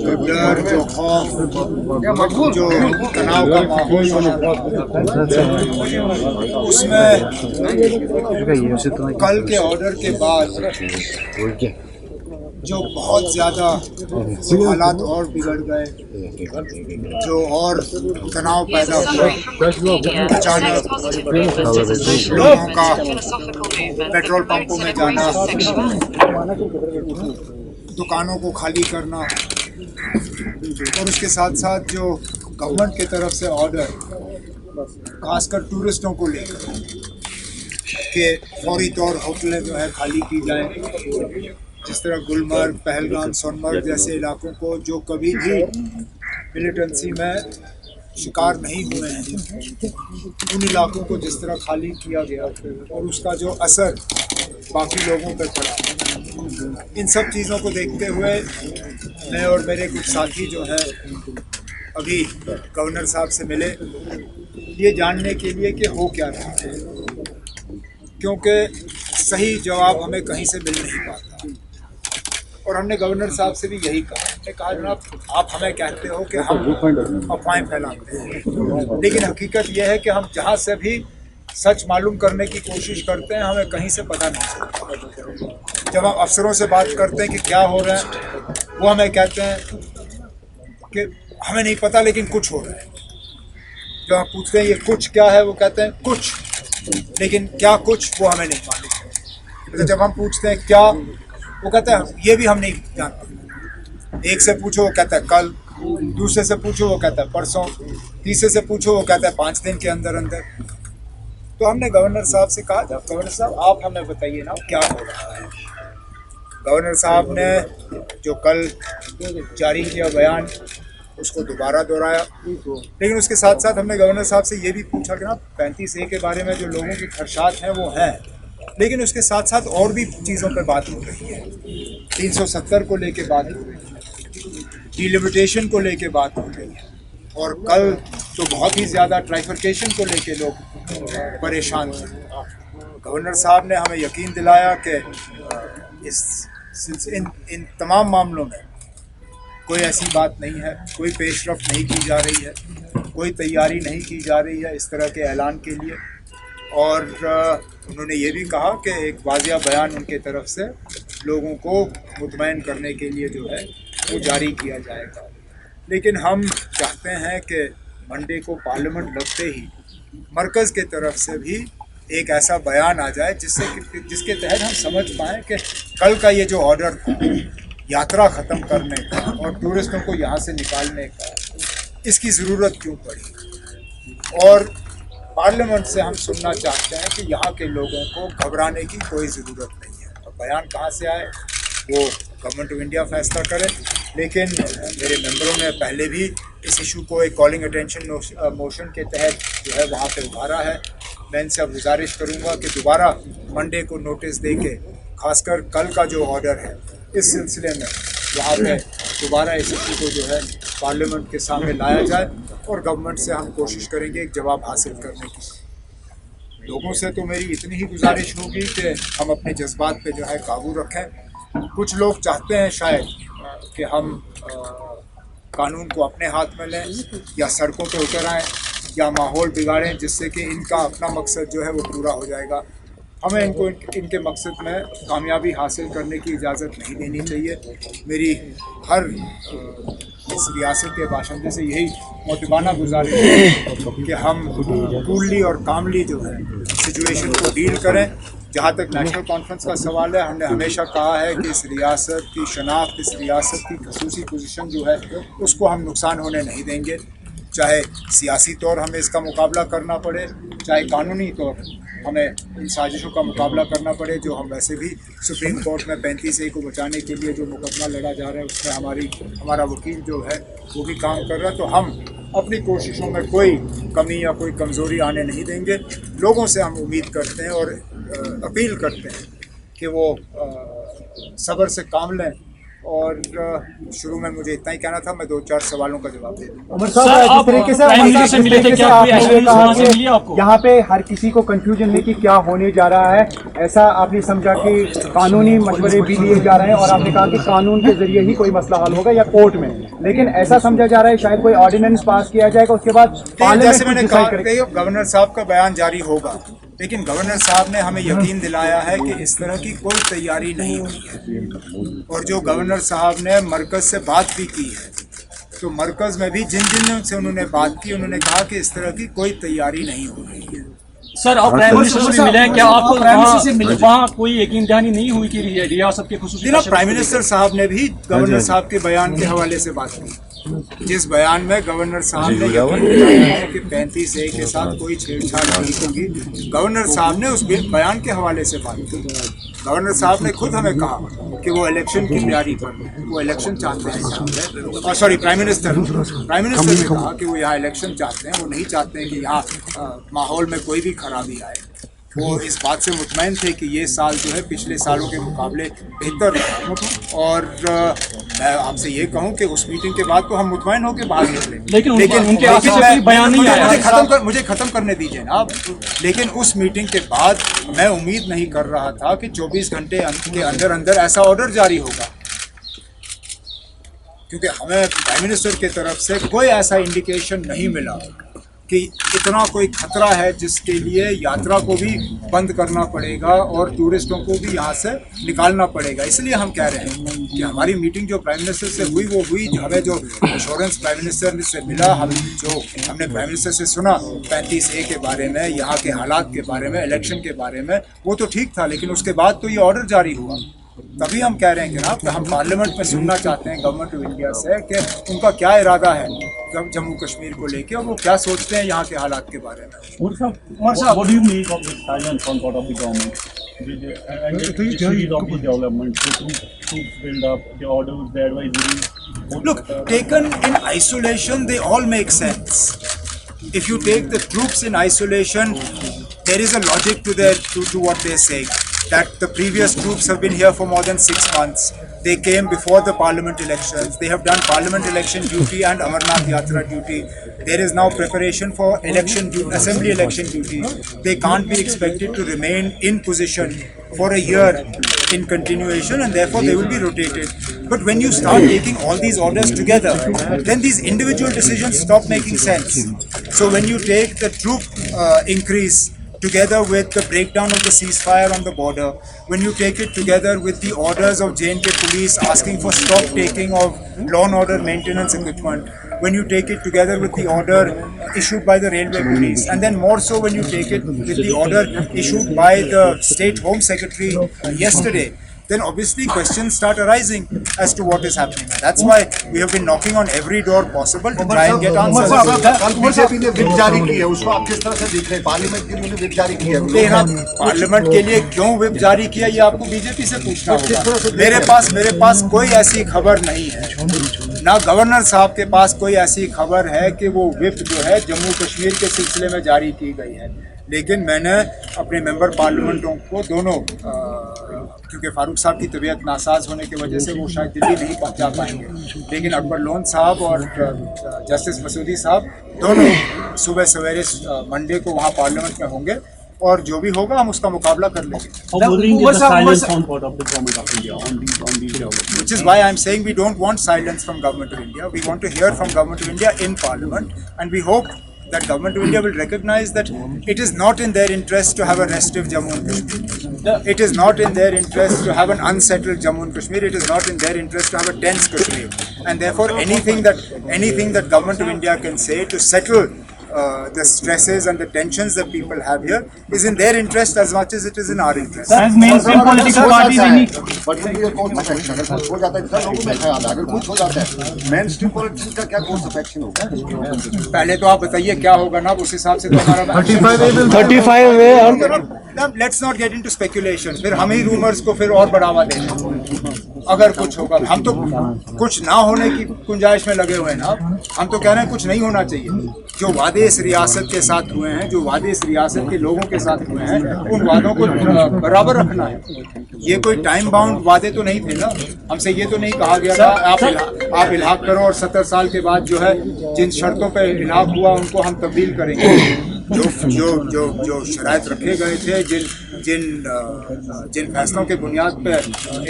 जो डर, जो खौफ, जो तनाव का माहौल बना था, उसमें कल के ऑर्डर के बाद जो बहुत ज़्यादा हालात और बिगड़ गए, जो और तनाव पैदा हुआ, अचानक लोगों का पेट्रोल पंपों में जाना, दुकानों को खाली करना, और उसके साथ साथ जो गवर्नमेंट की तरफ से ऑर्डर खासकर टूरिस्टों को लेकर कि फौरी तौर होटलें जो है खाली की जाएं, जिस तरह गुलमर्ग, पहलगाम, सोनमर्ग जैसे इलाकों को जो कभी भी मिलिटेंसी में शिकार नहीं हुए हैं, उन इलाकों को जिस तरह खाली किया गया और उसका जो असर बाकी लोगों पर पड़ा, इन सब चीज़ों को देखते हुए मैं और मेरे कुछ साथी जो हैं अभी गवर्नर साहब से मिले, ये जानने के लिए कि हो क्या रहा है, क्योंकि सही जवाब हमें कहीं से मिल नहीं पाता। और हमने गवर्नर साहब से भी यही कहा, हमने कहा जनाब आप हमें कहते हो कि हम अफवाहें फैलाते हैं, लेकिन हकीकत यह है कि हम जहाँ से भी सच मालूम करने की कोशिश करते हैं हमें कहीं से पता नहीं चलता। जब हम अफसरों से बात करते हैं कि क्या हो रहा है, वो हमें कहते हैं कि हमें नहीं पता लेकिन कुछ हो रहा है। जब हम पूछते हैं ये कुछ क्या है, वो कहते हैं कुछ, लेकिन क्या कुछ वो हमें नहीं मालूम। तो जब हम पूछते हैं क्या, वो कहते हैं ये भी हम नहीं जानते। एक से पूछो वो कहता है कल, दूसरे से पूछो वो कहता है परसों, तीसरे से पूछो वो कहता है 5 दिन के अंदर अंदर। तो हमने गवर्नर साहब से कहा जब गवर्नर साहब आप हमें बताइए ना क्या हो रहा है। गवर्नर साहब ने जो कल जारी किया बयान उसको दोबारा दोहराया, लेकिन उसके साथ साथ हमने गवर्नर साहब से ये भी पूछा कि ना 35A के बारे में जो लोगों की खदशात हैं वो हैं, लेकिन उसके साथ साथ और भी चीज़ों पर बात हो रही है। 370 को लेके बात हो रही है, डिलिमिटेशन को लेके बात हो रही है, और कल तो बहुत ही ज़्यादा ट्राइफरकेशन को लेके लोग परेशान थे। गवर्नर साहब ने हमें यकीन दिलाया कि इन तमाम मामलों में कोई ऐसी बात नहीं है, कोई पेशरफ्त नहीं की जा रही है, कोई तैयारी नहीं की जा रही है इस तरह के ऐलान के लिए। और उन्होंने ये भी कहा कि एक वाज़िया बयान उनके तरफ से लोगों को मुतमईन करने के लिए जो है वो जारी किया जाएगा। लेकिन हम चाहते हैं कि मंडे को पार्लियामेंट लगते ही मरकज़ के तरफ से भी एक ऐसा बयान आ जाए जिसके तहत हम समझ पाएँ कि कल का ये जो ऑर्डर था यात्रा ख़त्म करने का और टूरिस्टों को यहाँ से निकालने का, इसकी ज़रूरत क्यों पड़ी। और पार्लियामेंट से हम सुनना चाहते हैं कि यहाँ के लोगों को घबराने की कोई ज़रूरत नहीं है। और बयान कहाँ से आए वो गवर्नमेंट ऑफ इंडिया फैसला करे, लेकिन मेरे मेंबरों ने पहले भी इस इशू को एक कॉलिंग अटेंशन मोशन के तहत जो है वहाँ पे उभारा है। मैं इनसे अब गुजारिश करूँगा कि दोबारा मंडे को नोटिस दे के खासकर कल का जो ऑर्डर है इस सिलसिले में वहाँ पे दोबारा इस इशू को जो है पार्लियामेंट के सामने लाया जाए, और गवर्नमेंट से हम कोशिश करेंगे एक जवाब हासिल करने की। लोगों से तो मेरी इतनी ही गुजारिश होगी कि हम अपने जज्बात पे जो है काबू रखें। कुछ लोग चाहते हैं शायद कि हम कानून को अपने हाथ में लें या सड़कों पे उतर आएँ या माहौल बिगाड़ें, जिससे कि इनका अपना मकसद जो है वो पूरा हो जाएगा। हमें इनको इनके मकसद में कामयाबी हासिल करने की इजाज़त नहीं देनी चाहिए। मेरी हर इस रियासत के बाशिंदे से यही मोतिबाना गुजारिश है कि हम कूलली और कामली जो है सिचुएशन को डील करें। जहाँ तक नेशनल कॉन्फ्रेंस का सवाल है, हमने हमेशा कहा है कि इस रियासत की शनाख्त, इस रियासत की खसूसी पोजीशन जो है उसको हम नुकसान होने नहीं देंगे। चाहे सियासी तौर हमें इसका मुकाबला करना पड़े, चाहे कानूनी तौर हमें इन साजिशों का मुकाबला करना पड़े, जो हम वैसे भी सुप्रीम कोर्ट में 35A को बचाने के लिए जो मुकदमा लड़ा जा रहा है उसमें हमारा वकील जो है वो भी काम कर रहा है। तो हम अपनी कोशिशों में कोई कमी या कोई कमज़ोरी आने नहीं देंगे। लोगों से हम उम्मीद करते हैं और अपील करते हैं कि वो सब्र से काम लें और शुरू में मुझे इतना ही कहना था, मैं 2-4 सवालों का जवाब दे दूंगा। उमर साहब, जिस तरीके से यहाँ पे हर किसी को कंफ्यूजन है कि क्या होने जा रहा है, ऐसा आपने समझा कि कानूनी मशवरे भी लिए जा रहे हैं और आपने कहा कि कानून के जरिए ही कोई मसला हल होगा या कोर्ट में, लेकिन ऐसा समझा जा रहा है शायद कोई ऑर्डिनेंस पास किया जाएगा, उसके बाद जैसे मैंने कहा गवर्नर साहब का बयान जारी होगा, लेकिन गवर्नर साहब ने हमें यकीन दिलाया है कि इस तरह की कोई तैयारी नहीं हुई है। और जो गवर्नर साहब ने मरकज़ से बात भी की है, तो मरकज़ में भी जिन से उन्होंने बात की, उन्होंने कहा कि इस तरह की कोई तैयारी नहीं हो रही है। सर, आप प्राइम मिनिस्टर से मिले, क्या आपको प्राइम मिनिस्टर से मिले वहाँ कोई यकीन दहानी नहीं हुई कि रियासत के खुसूसी? प्राइम मिनिस्टर साहब ने भी गवर्नर साहब के बयान के हवाले से बात की, जिस बयान में गवर्नर साहब ने यकीन दिलाया है कि 35A के साथ कोई छेड़छाड़ नहीं होगी। गवर्नर साहब ने उस बयान के हवाले से बात की। गवर्नर साहब ने खुद हमें कहा कि वो इलेक्शन की तैयारी कर रहे हैं, वो इलेक्शन चाहते हैं। और सॉरी, प्राइम मिनिस्टर ने कहा कि वो यहाँ इलेक्शन चाहते हैं, वो नहीं चाहते हैं कि यहाँ माहौल में कोई भी खराबी आए। वो इस बात से मुतमईन थे कि ये साल जो है पिछले सालों के मुकाबले बेहतर रहा। और मैं आपसे ये कहूँ कि उस मीटिंग के बाद तो हम मुतमईन होकर बाहर निकले, लेकिन उनके बयान नहीं आया। मुझे खत्म करने दीजिए ना आप। लेकिन उस मीटिंग के बाद मैं उम्मीद नहीं कर रहा था कि 24 घंटे के अंदर अंदर ऐसा ऑर्डर जारी होगा, क्योंकि हमें प्राइम मिनिस्टर की तरफ से कोई ऐसा इंडिकेशन नहीं मिला कि इतना कोई खतरा है जिसके लिए यात्रा को भी बंद करना पड़ेगा और टूरिस्टों को भी यहाँ से निकालना पड़ेगा। इसलिए हम कह रहे हैं कि हमारी मीटिंग जो प्राइम मिनिस्टर से हुई वो हुई, हमें जो एश्योरेंस प्राइम मिनिस्टर से मिला, हमने प्राइम मिनिस्टर से सुना 35A के बारे में, यहाँ के हालात के बारे में, इलेक्शन के बारे में, वो तो ठीक था। लेकिन उसके बाद तो ये ऑर्डर जारी हुआ, तभी हम कह रहे हैं कि ना कि हम पार्लियामेंट में सुनना चाहते हैं गवर्नमेंट ऑफ इंडिया से कि उनका क्या इरादा है जम्मू कश्मीर को लेके, और वो क्या सोचते हैं यहाँ के हालात के बारे में। What do you make of the silence on part of the government? And the series of the development, the troops build up, the orders, the advisory. Look, taken in isolation, they all make sense. If you take the troops in isolation, there is a logic to what they say. That the previous troops have been here for more than 6 months. They came before the parliament elections. They have done parliament election duty and Amarnath Yatra duty. There is now preparation for assembly election duty. They can't be expected to remain in position for a year in continuation, and therefore they will be rotated. But when you start taking all these orders together, then these individual decisions stop making sense. So when you take the troop increase together with the breakdown of the ceasefire on the border, when you take it together with the orders of J&K police asking for stop taking of law and order maintenance equipment, when you take it together with the order issued by the railway police, and then more so when you take it with the order issued by the state home secretary yesterday, then obviously questions start arising as to what is happening. That's why we have been knocking on every door possible to try and get answers. BJP ने whip जारी की है, उसको आप किस तरह से देख रहे हैं? पार्लियामेंट के लिए विप जारी की है। पार्लियामेंट के लिए क्यों विप जारी किया, ये आपको बीजेपी से पूछना होगा। मेरे पास कोई ऐसी खबर नहीं है, ना गवर्नर साहब के पास कोई ऐसी खबर है कि वो विप जो है जम्मू कश्मीर के सिलसिले में जारी की गई है। लेकिन मैंने अपने मेंबर पार्लियामेंटों को दोनों, क्योंकि फारूक साहब की तबीयत नासाज होने की वजह से वो शायद दिल्ली नहीं पहुंचा पाएंगे, लेकिन अकबर लोन साहब और जस्टिस मसूदी साहब दोनों सुबह सवेरे मंडे को वहाँ पार्लियामेंट में होंगे, और जो भी होगा हम उसका मुकाबला कर लेंगे। Which is why I am saying we don't want silence from Government of India. We want to hear from Government of India in Parliament, and we hope that Government of India will recognize that it is not in their interest to have a restive Jammu and Kashmir. It is not in their interest to have an unsettled Jammu and Kashmir. It is not in their interest to have a tense Kashmir. And therefore, anything that Government of India can say to settle the stresses and the tensions that people have here is in their interest as much as it is in our interest. As mainstream political parties, हो जाता है लोगों में ख्याल है, अगर कुछ हो जाता है मेनस्ट्रीम पॉलिटिक्स का क्या कोर्स ऑफ एक्शन होगा? पहले तो आप बताइए क्या होगा ना, उस हिसाब से तो हमारा 35 let's not get into speculation. फिर हम ही रूमर्स को फिर और बढ़ावा देंगे अगर कुछ होगा। हम तो कुछ ना होने की गुंजाइश में लगे हुए हैं ना, हम तो कह रहे हैं कुछ नहीं होना चाहिए। जो वादे इस रियासत के साथ हुए हैं, जो वादे इस रियासत के लोगों के साथ हुए हैं, उन वादों को बराबर रखना है। ये कोई टाइम बाउंड वादे तो नहीं थे ना, हमसे ये तो नहीं कहा गया था आप इल्हाक करो और 70 साल के बाद जो है जिन शर्तों पे इल्हाक हुआ उनको हम तब्दील करेंगे। जो शराइत रखे गए थे, जिन फैसलों के बुनियाद पे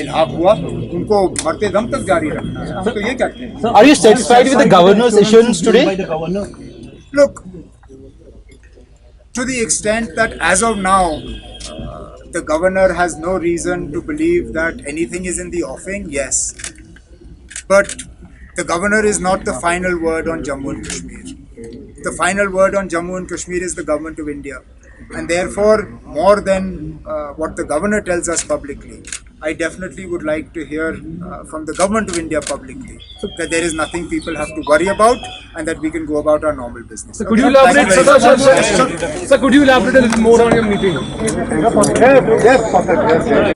इल्हाक हुआ, उनको मरते दम तक जारी रखना है। हम तो ये कहते हैं। Are you satisfied with the governor's decisions today? By the governor. Look, to the extent that as of now, the governor has no reason to believe that anything is in the offing, yes. But the governor is not the final word on Jammu and Kashmir. The final word on Jammu and Kashmir is the government of India. And therefore, more than what the governor tells us publicly, I definitely would like to hear from the government of India publicly that there is nothing people have to worry about and that we can go about our normal business. Could you elaborate, sir, could you elaborate a little more on your meeting? Yes,